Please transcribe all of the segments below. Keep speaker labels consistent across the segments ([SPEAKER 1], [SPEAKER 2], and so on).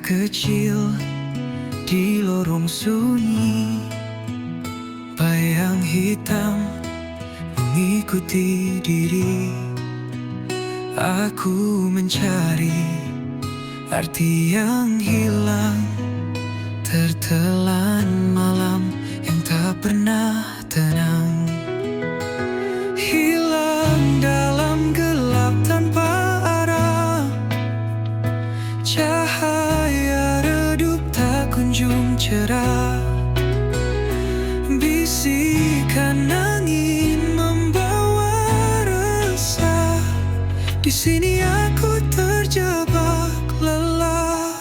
[SPEAKER 1] kecil di lorong sunyi, bayang hitam mengikuti diri. Aku mencari arti yang hilang, tertelan malam yang tak pernah tenang. Hilang dalam gelap tanpa arah, cahaya redup tak kunjung cerah. Bisikan angin membawa resah, di sini aku terjebak lelah.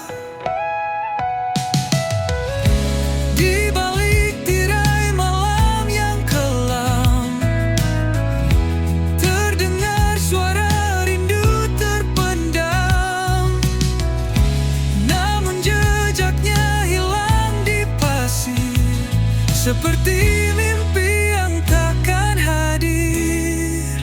[SPEAKER 1] Di balik tirai malam yang kelam, terdengar suara rindu terpendam. Namun jejaknya hilang di pasir, seperti mimpi yang takkan hadir.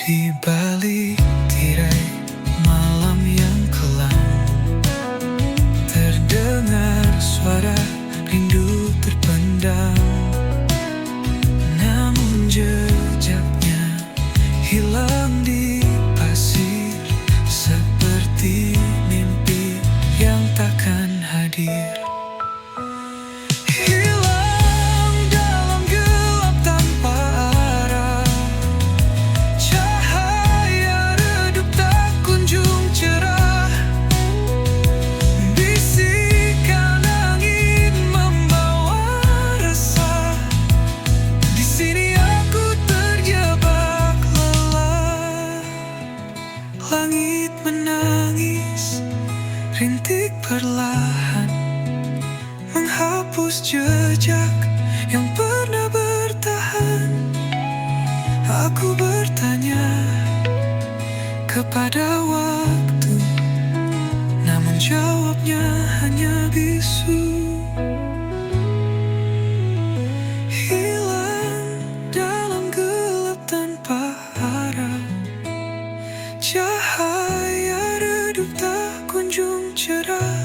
[SPEAKER 1] Di balik tirai malam yang kelam, terdengar suara rindu terpendam. Namun jejaknya hilang di pasir, seperti mimpi yang takkan hadir. Hilang dalam gelap tanpa arah, cahaya redup tak kunjung cerah. Bisikan angin membawa resah, di sini aku terjebak lelah. Langit menangis, rintik perlahan menghapus jejak yang pernah bertahan. Aku bertanya kepada waktu, namun jawabnya hanya bisu. Hilang dalam gelap tanpa arah, cahaya redup tak kunjung cerah.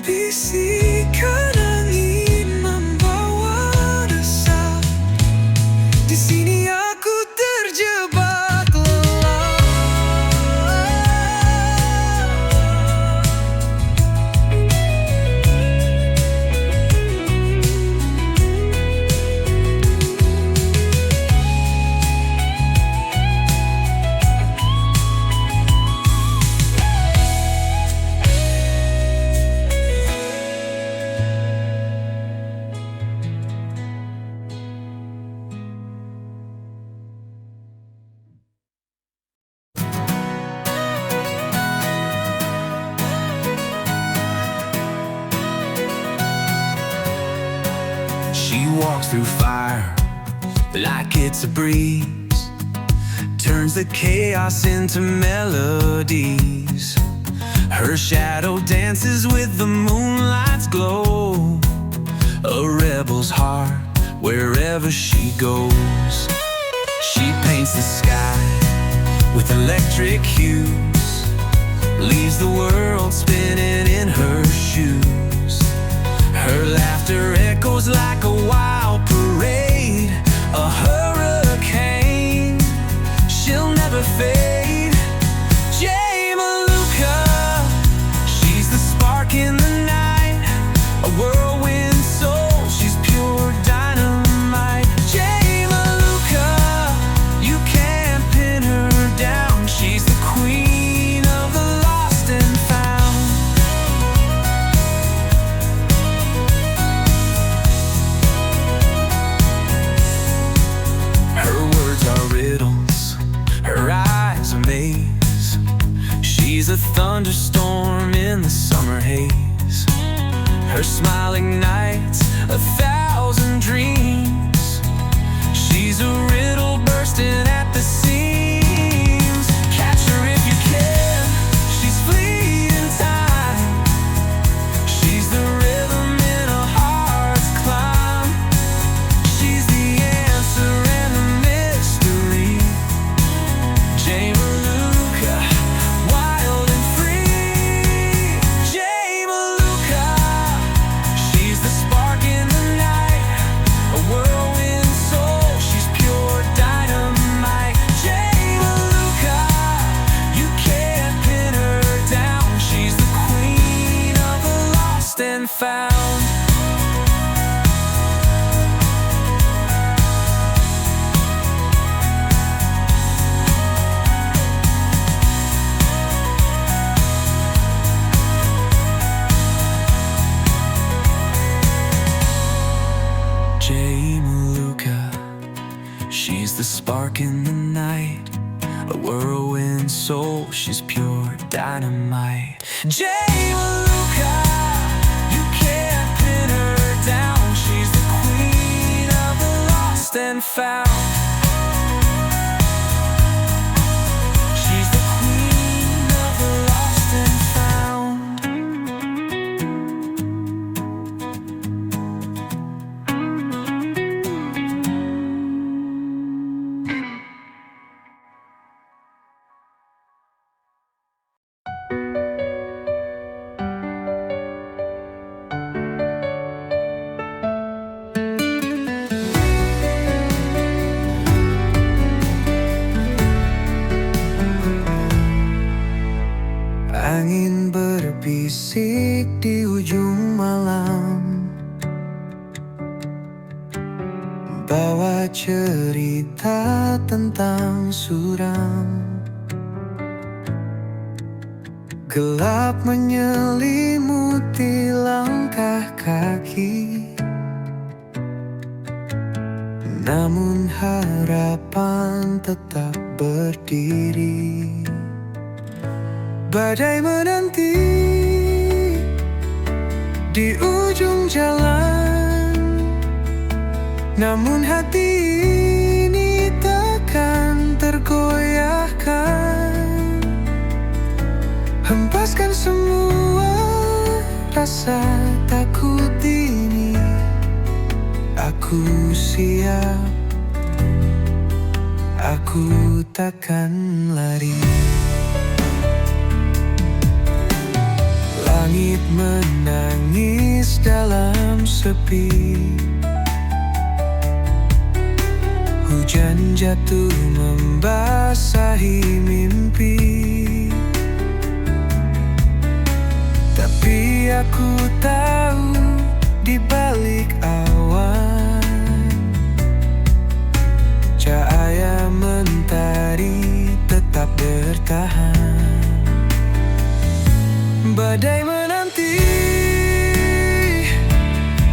[SPEAKER 1] Bisikan angin membawa resah, di sini aku terjebak lelah.
[SPEAKER 2] She walks through fire like it's a breeze, turns the chaos into melodies. Her shadow dances with the moonlight's glow, a rebel's heart wherever she goes. She paints the sky with electric hues, leaves the world spinning in her shoes. Her laughter echoes like a wild parade, a hurricane, she'll never fade. Jay Maluka, she's the spark in the night, a whirlwind soul, she's pure dynamite. Jay Maluka, you can't pin her down, she's the queen of the lost and found. Her words are riddles, her eyes a maze. She's a thunderstorm in the summer haze. Her smile ignites 1,000 dreams. She's a riddle bursting at the seams. Catch her if you can, she's fleeing time. She's the rhythm in a heart's climb. She's the answer and the mystery. dark in the night, a whirlwind soul, she's pure dynamite. Jay Maluka, you can't pin her down. She's the queen of the lost and found. She's the queen of the lost and found.
[SPEAKER 1] Angin berbisik di ujung malam, bawa cerita tentang suram. Gelap menyelimuti langkah kaki, namun harapan tetap berdiri. Badai menanti di ujung jalan, namun hati ini takkan tergoyahkan. Hempaskan semua rasa takut ini, aku siap, aku takkan lari. Langit menangis dalam sepi, hujan jatuh membasahi mimpi. Tapi aku tahu di balik awan, cahaya mentari tetap bertahan. Badai menanti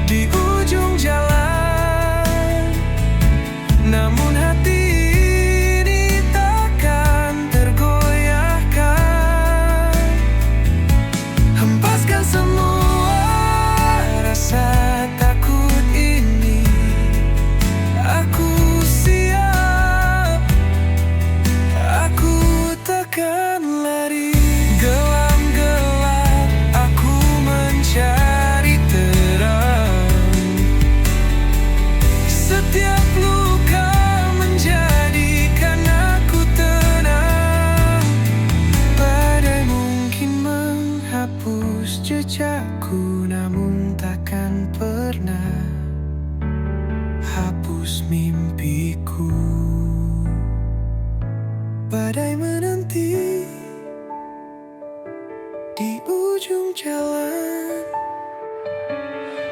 [SPEAKER 1] di ujung jalan, namun hati ini takkan tergoyahkan. Hempaskan semua rasa takut ini, aku siap, aku takkan lari. Cari terang, setiap luka menjadikan aku tenang. Badai mungkin menghapus jejakku, namun takkan pernah hapus mimpiku. Badai menanti di ujung jalan,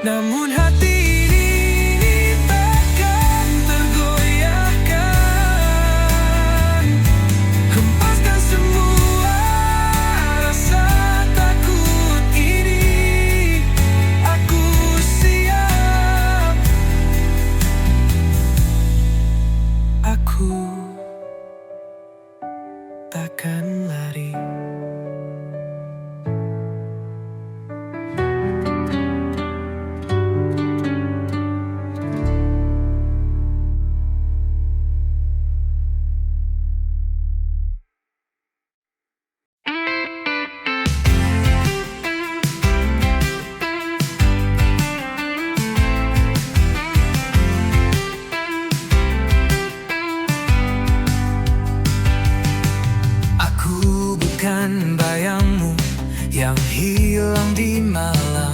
[SPEAKER 1] namun hati ini takkan tergoyahkan. Hempaskan semua rasa takut ini, aku siap, aku takkan lari. Bukan bayangmu yang hilang di malam,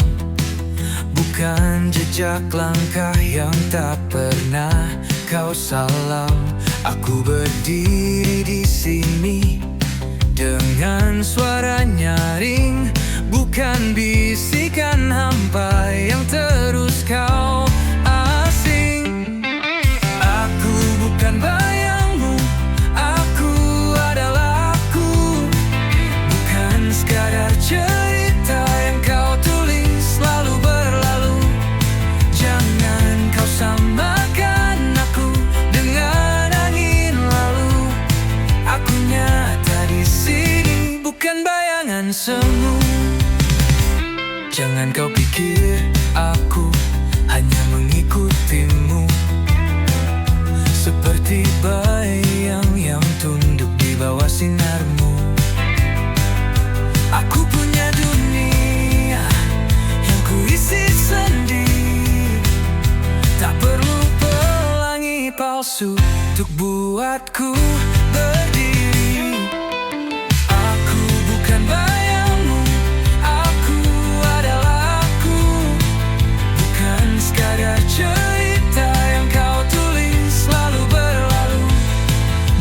[SPEAKER 1] bukan jejak langkah yang tak pernah kau salam. Aku berdiri di sini dengan suara nyaring, bukan bisikan hampa yang terus kau asing. Aku bukan bayangmu, aku adalah aku, bukan sekadar cerita yang kau tulis lalu berlalu. Jangan kau samakan aku dengan angin lalu.
[SPEAKER 2] bukan bayangan semu. Jangan kau pikir aku hanya mengikutimu, seperti bayang yang tunduk di bawah sinarmu. Aku punya dunia yang kuisi sendiri, tak perlu pelangi palsu untuk buatku berdiri. Aku bukan bayangmu, aku adalah aku, bukan sekadar cerita yang kau tulis lalu berlalu.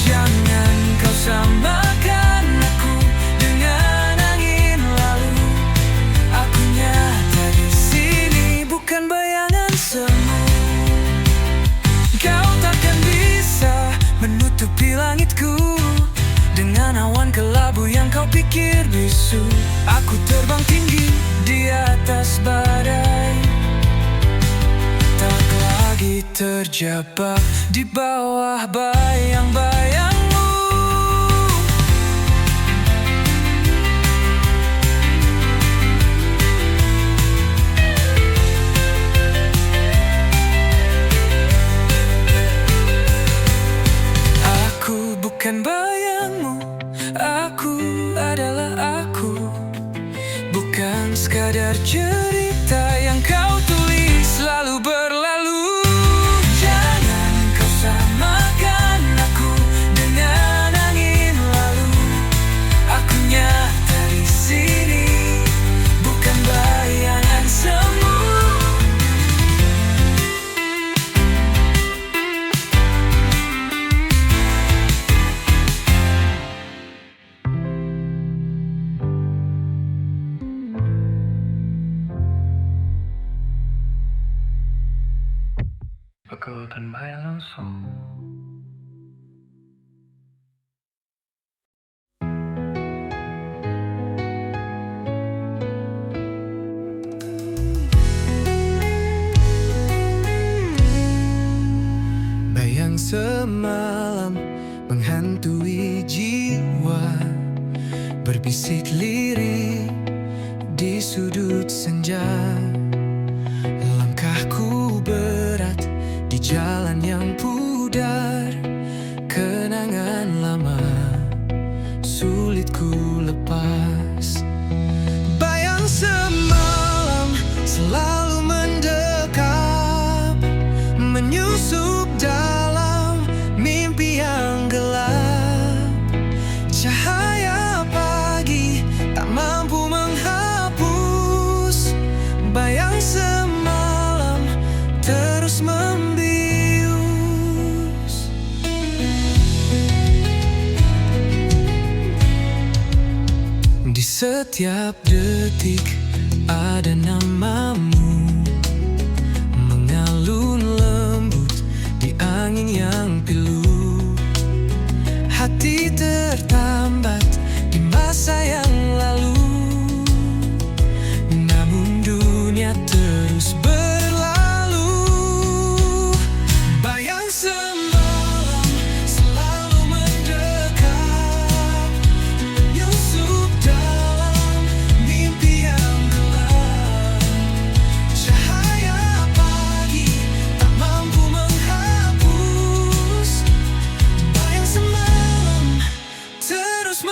[SPEAKER 2] Jangan kau samakan aku dengan angin lalu. Aku nyata di sini, bukan bayangan semu. Kau takkan bisa menutupi langitku dengan awan kelabu yang kau pikir bisu. Aku terbang tinggi di atas badai, tak lagi terjebak di bawah bayang-bayangmu. Aku bukan bayangmu, aku adalah aku, bukan sekadar cerita yang kau tulis lalu berlalu. Jangan kau samakan aku dengan angin lalu. Aku nyata di sini, bukan bayangan semu. Bagaikan bayang semu. Bayang semalam menghantui jiwa, berbisik lirik di sudut senja. Langkahku berat di jalan yang pudar, kenangan lama sulit ku lepas. Bayang semalam selalu mendekap, menyusup dalam mimpi yang gelap. Cahaya pagi tak mampu menghapus bayang semalam terus membius. Di setiap detik ada namamu, mengalun lembut di angin yang pilu. Hati tertambat di masa yang lalu, namun dunia terus berlalu. Bayang semalam selalu mendekat, menyusup dalam mimpi yang gelap. Cahaya pagi tak mampu menghapus bayang semalam terus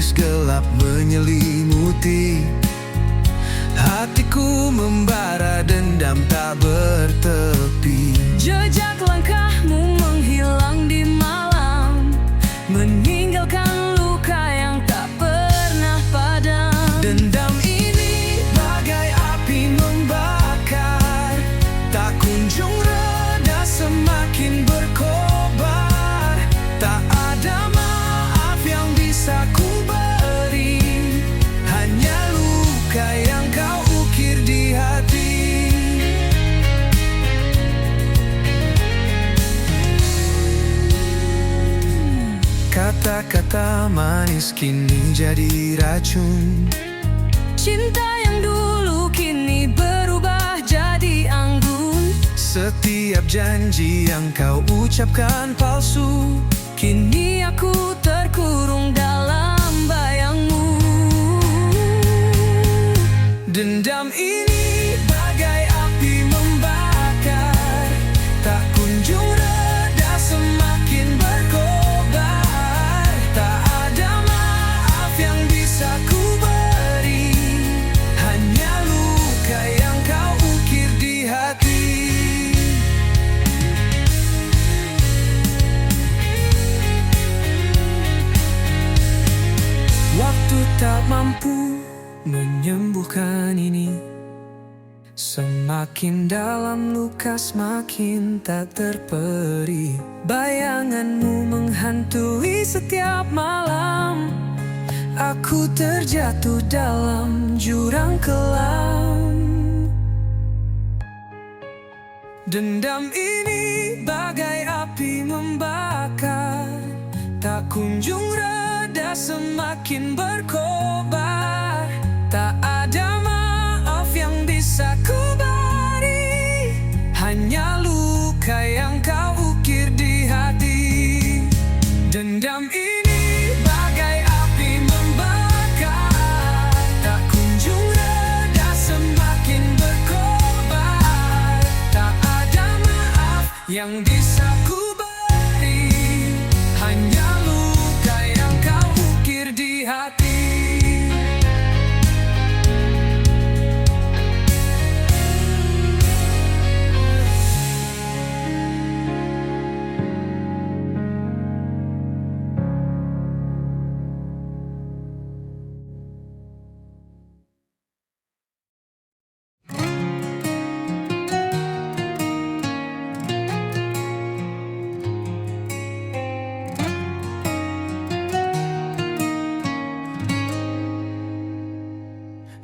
[SPEAKER 2] manis gelap menyelimuti hatiku, membara dendam tak bertepi.
[SPEAKER 3] Jejak langkahmu menghilang di malam, meninggalkan luka yang tak pernah padam.
[SPEAKER 2] Dendam ini bagai api membakar, tak kunjung reda, semakin berkobar. Tak ada maaf yang bisa ku beri, hanya luka yang kau ukir di hati. Kata-kata manis kini jadi racun.
[SPEAKER 3] Cinta yang dulu kini berubah jadi anggun.
[SPEAKER 2] Setiap janji yang kau ucapkan palsu,
[SPEAKER 3] Kini aku terkurung dalam bayangmu.
[SPEAKER 2] dendam ini bagai api membakar, tak kunjung reda, semakin berkobar. Tak ada maaf yang bisa ku beri, hanya luka yang kau ukir di hati. Waktu tak mampu menyembuhkan ini, semakin dalam luka semakin tak terperi. Bayanganmu menghantui setiap malam, aku terjatuh dalam jurang kelam. Dendam ini bagai api membakar, tak kunjung reda, semakin berkobar. Tak ada maaf yang bisa ku beri, hanya luka yang kau ukir di hati. Dendam ini bagai api membakar, tak kunjung reda, semakin berkobar. Tak ada maaf yang bisa ku beri, hanya luka yang kau ukir di hati.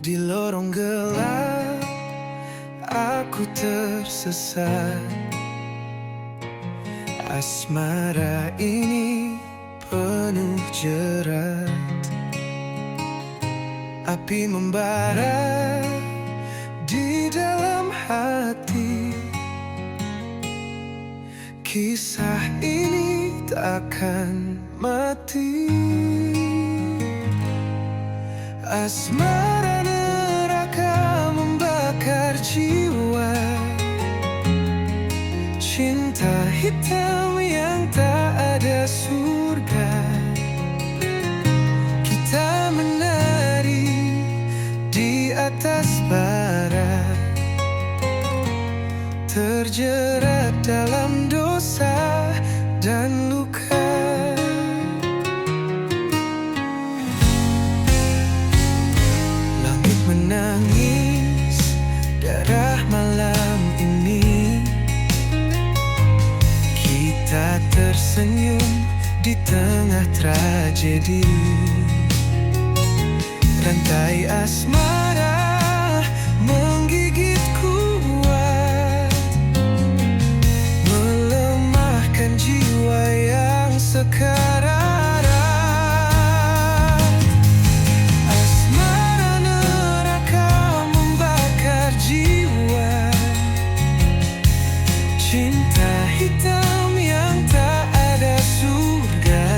[SPEAKER 2] Di lorong gelap, aku tersesat. Asmara ini penuh jerat, api membara di dalam hati. Kisah ini takkan mati. Asmara neraka membakar jiwa, cinta hitam yang tak ada surga. Kita menari di atas bara, terjerat dalam dosa dan luka. Menangis darah malam ini, kita tersenyum di tengah tragedi. Rantai asmara menggigit kuat, melemahkan jiwa yang sekarat. Cinta hitam yang tak ada surga,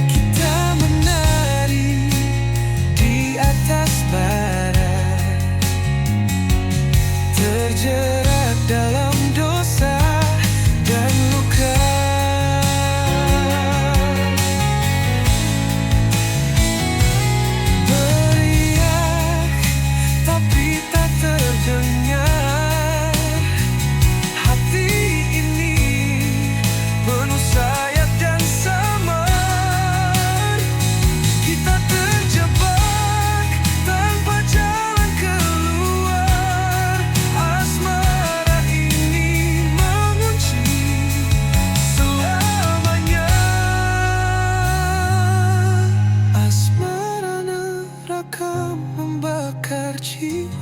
[SPEAKER 2] kita menari di atas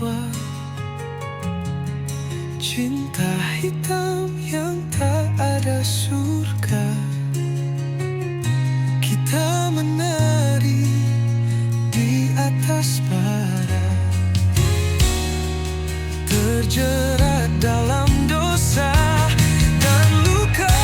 [SPEAKER 1] jiwa, cinta hitam yang tak ada surga. Kita menari di atas bara, terjerat dalam dosa dan luka.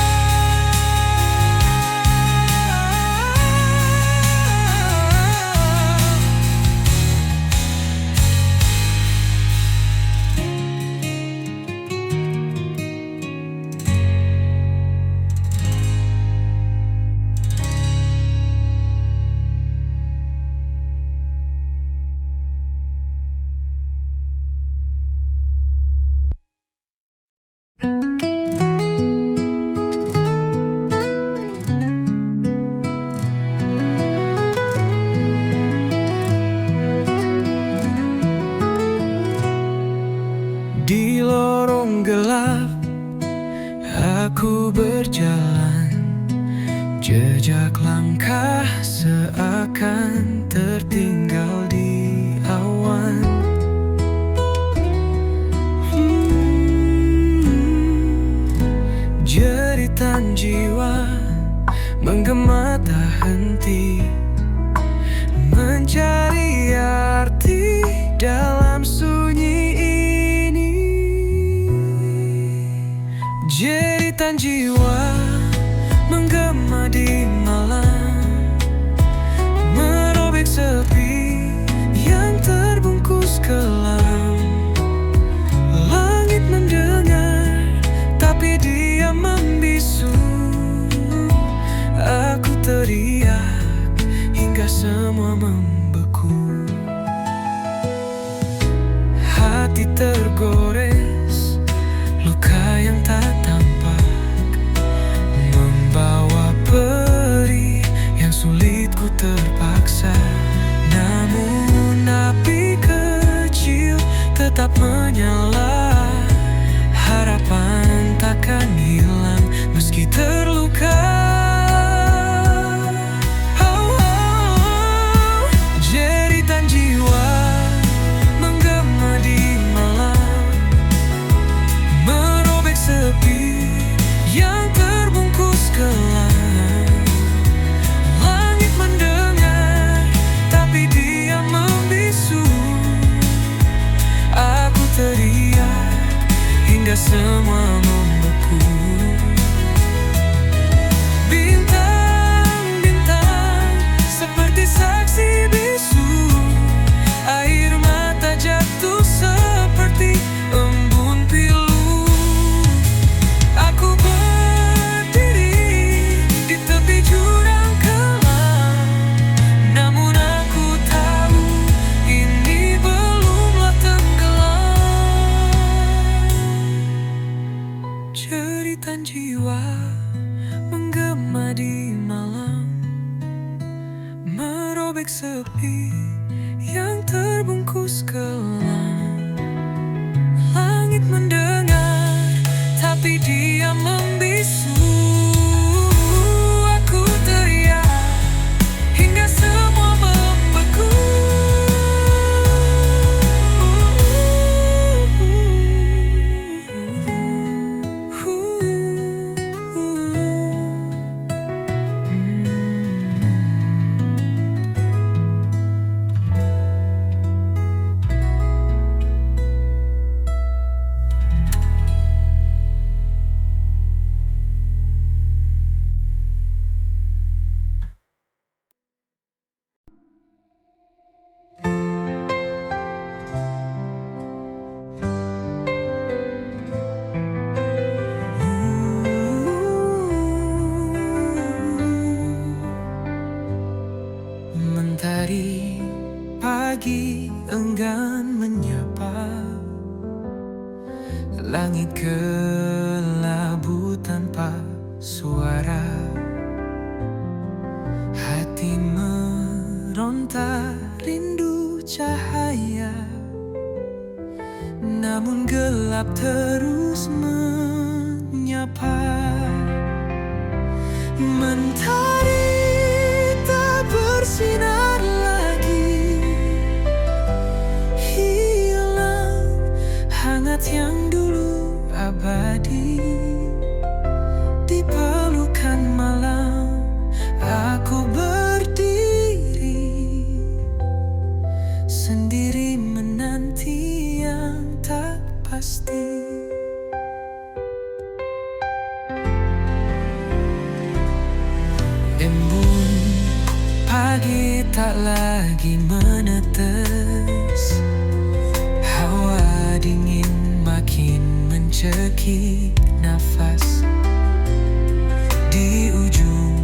[SPEAKER 1] Di lorong gelap aku berjalan, jejak langkah seakan tertinggal di awan. Jeritan jiwa menggema tak henti, mencari arti dalam sunyi ini. Jeritan jiwa menggema di malam, merobek sepi yang terbungkus kelam. Langit mendengar, tapi dia membisu. Aku teriak hingga semua membeku. Hati tergores, luka yang tak tampak, membawa perih yang sulit ku terpaksa. Namun api kecil tetap menyala, harapan takkan hilang meski terluka. Jeritan jiwa menggema di malam, merobek sepi yang terbungkus kelam. Langit mendengar, tapi dia membisu. Aku teriak hingga semua membeku. Bintang-bintang seperti saksi bisu, air mata jatuh seperti embun pilu. Aku berdiri di tepi jurang kelam, namun aku tahu ini belumlah tenggelam. Jeritan jiwa menggema di malam, merobek sepi yang terbungkus kelam. Langit mendengar, tapi dia membisu. Aku teriak hingga semua membeku. Mentari pagi enggan menyapa, langit kelabu tanpa suara. Hati meronta rindu cahaya, namun gelap terus menyapa. Mentari tak bersinar lagi, hilang hangat yang dulu abadi. Di pelukan malam aku berdiri, sendiri menanti yang tak pasti. Embun pagi tak lagi menetes, hawa dingin makin mencekik nafas. Di ujung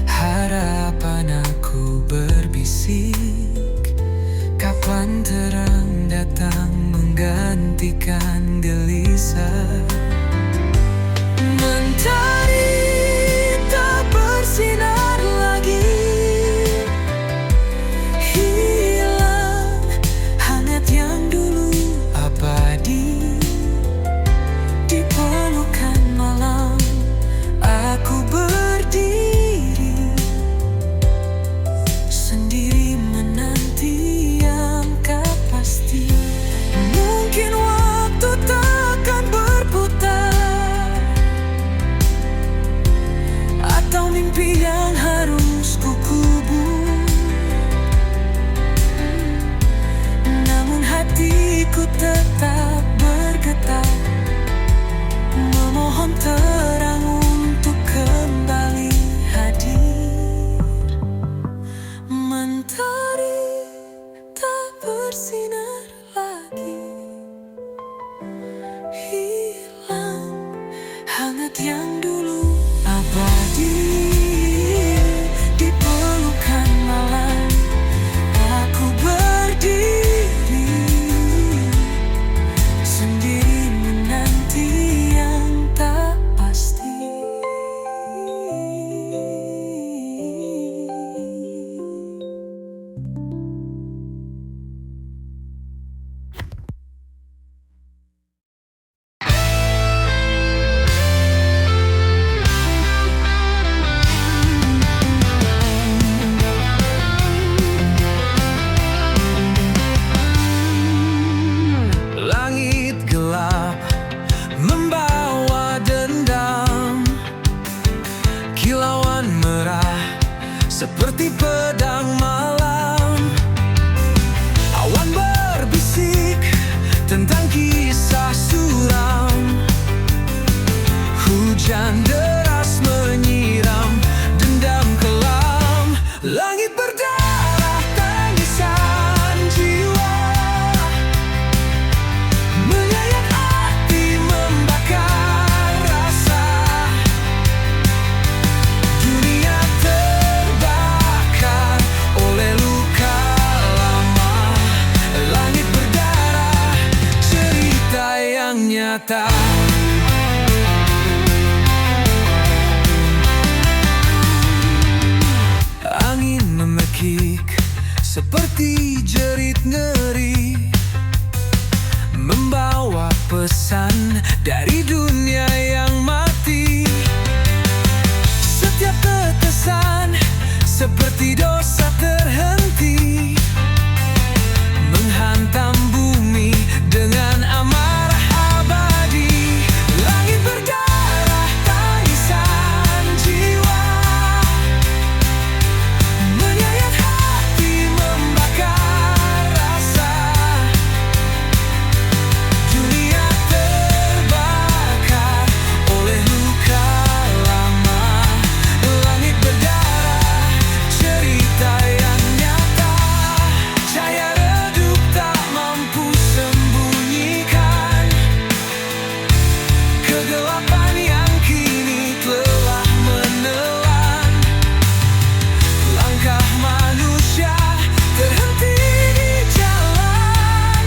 [SPEAKER 1] harapan aku berbisik, kapan terang datang menggantikan gelisah. Mentari tak bersinar lagi, hilang hangat yang dulu abadi. Di pelukan malam aku berdiri, sendiri menanti yang tak pasti. Mungkin waktu takkan berputar, atau mimpi yang harus kukubur. Namun hatiku tetap bergetar, memohon terang untuk kembali hadir. Mentari tak bersinar lagi, hilang hangat yang dulu abadi. Di pelukan malam aku berdiri, sendiri menanti yang tak pasti. Langit gelap membawa dendam, kilauan merah seperti pedang malam. Awan berbisik tentang kisah suram, hujan deras menyiram dendam kelam. Langit berdarah tangisan jiwa, menyayat hati membakar rasa. Dunia terbakar oleh luka lama. Langit berdarah, cerita yang nyata. Angin memekik seperti jerit ngeri, membawa pesan dari dunia yang mati. Setiap tetesan seperti dosa terhenti, menghantam bumi dengan amarah abadi. Langit berdarah tangisan jiwa, menyayat hati membakar rasa. Dunia terbakar oleh luka lama. Langit berdarah, cerita yang nyata. Cahaya redup tak mampu sembunyikan kegelapan yang kini telah menelan. Langkah manusia terhenti di jalan.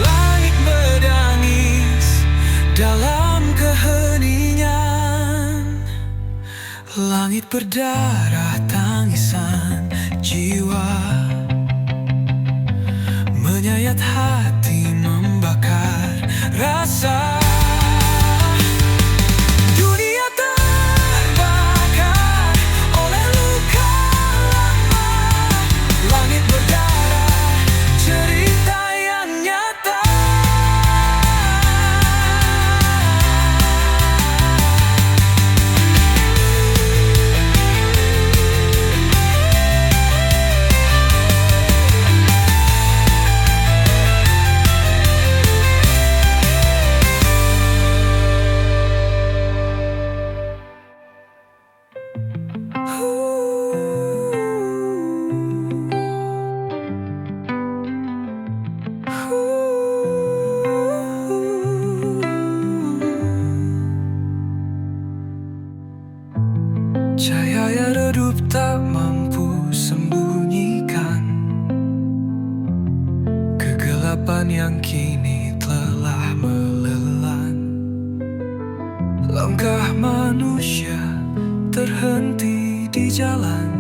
[SPEAKER 1] Langit berdangis dalam keheningan. Langit berdarah tangisan jiwa, menyayat hati membakar rasa. Dunia terbakar oleh luka lama. Langit berdarah, cerita yang nyata. kini telah melelan. Langkah manusia terhenti di jalan.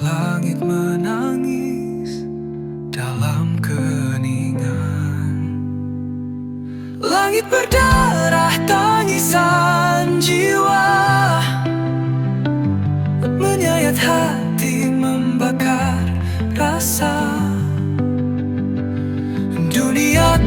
[SPEAKER 1] Langit menangis dalam keningan. Langit berdarah tangisan jiwa, menyayat hati, membakar rasa. Dunia